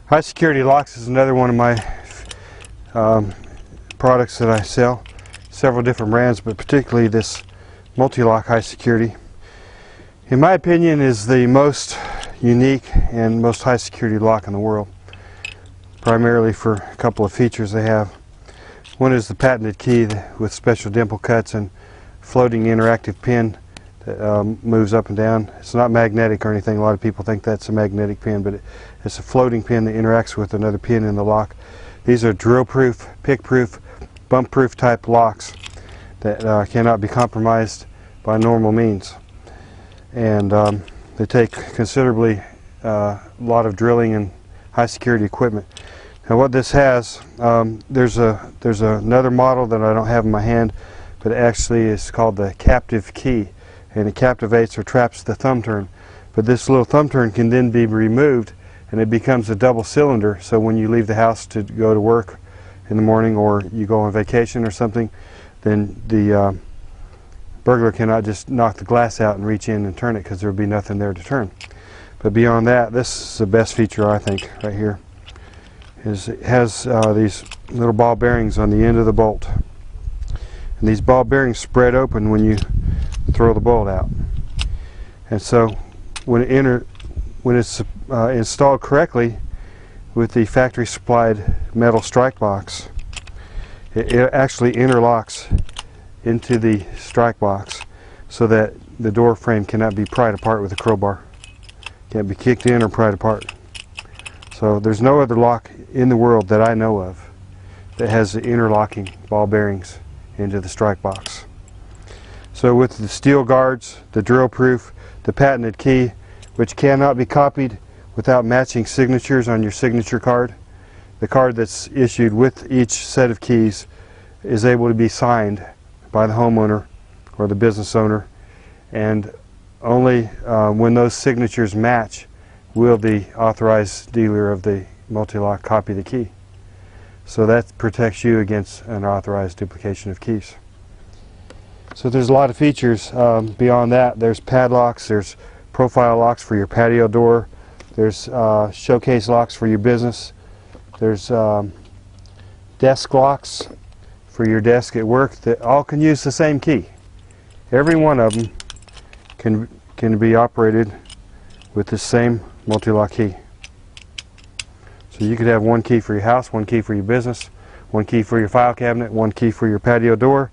High security locks is another one of my products that I sell. Several different brands, but particularly this multi-lock high security, in my opinion, is the most unique and most high security lock in the world, primarily for a couple of features they have. One is the patented key with special dimple cuts and floating interactive pin that moves up and down. It's not magnetic or anything. A lot of people think that's a magnetic pin, but it's a floating pin that interacts with another pin in the lock. These are drill-proof, pick-proof, bump-proof type locks that cannot be compromised by normal means. And they take considerably a lot of drilling and high security equipment. Now what this has, there's another model that I don't have in my hand, but it actually is called the captive key, and it captivates or traps the thumb turn. But this little thumb turn can then be removed and it becomes a double cylinder, so when you leave the house to go to work in the morning or you go on vacation or something, then the burglar cannot just knock the glass out and reach in and turn it, because there will be nothing there to turn. But beyond that, this is the best feature, I think, right here. It has these little ball bearings on the end of the bolt, and these ball bearings spread open when you throw the bolt out. And so when it's installed correctly with the factory supplied metal strike box, it actually interlocks into the strike box so that the door frame cannot be pried apart with a crowbar. Can't be kicked in or pried apart. So there's no other lock in the world that I know of that has the interlocking ball bearings into the strike box. So with the steel guards, the drill proof, the patented key, which cannot be copied without matching signatures on your signature card, the card that's issued with each set of keys is able to be signed by the homeowner or the business owner, and only when those signatures match will the authorized dealer of the multi-lock copy the key. So that protects you against unauthorized duplication of keys. So there's a lot of features beyond that. There's padlocks, there's profile locks for your patio door, there's showcase locks for your business, there's desk locks for your desk at work that all can use the same key. Every one of them can be operated with the same multi-lock key. So you could have one key for your house, one key for your business, one key for your file cabinet, one key for your patio door,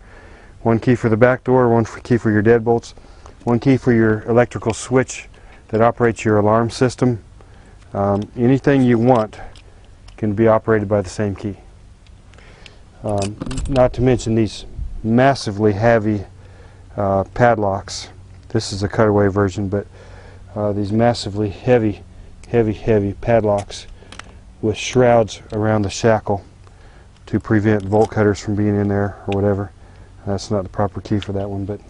one key for the back door, one key for your deadbolts, one key for your electrical switch that operates your alarm system. Anything you want can be operated by the same key. Not to mention these massively heavy padlocks. This is a cutaway version, but these massively heavy padlocks with shrouds around the shackle to prevent bolt cutters from being in there or whatever. That's not the proper key for that one, but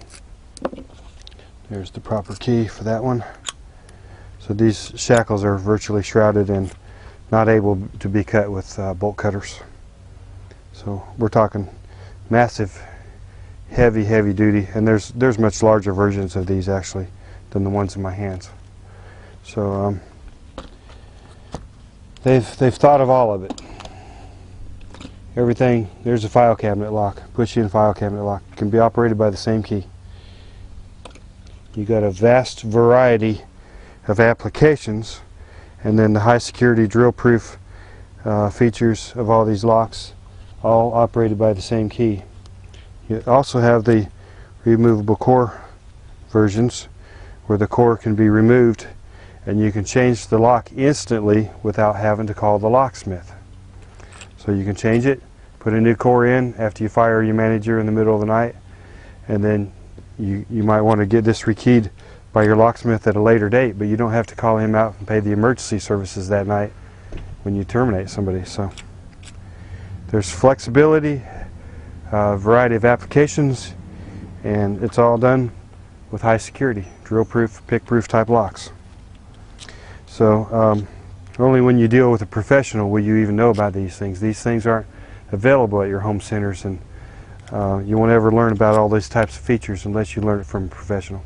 there's the proper key for that one. So these shackles are virtually shrouded and not able to be cut with bolt cutters. So we're talking massive, heavy duty, and there's much larger versions of these actually than the ones in my hands. So they've thought of all of it. Everything. There's a file cabinet lock, push-in file cabinet lock, can be operated by the same key. You got a vast variety of applications, and then the high security drill proof features of all these locks, all operated by the same key. You also have the removable core versions where the core can be removed and you can change the lock instantly without having to call the locksmith. So you can change it, put a new core in after you fire your manager in the middle of the night, and then you might want to get this rekeyed by your locksmith at a later date, but you don't have to call him out and pay the emergency services that night when you terminate somebody. So there's flexibility, variety of applications, and it's all done with high security, drill proof, pick proof type locks. So only when you deal with a professional will you even know about these things. These things aren't available at your home centers, and you won't ever learn about all these types of features unless you learn it from a professional.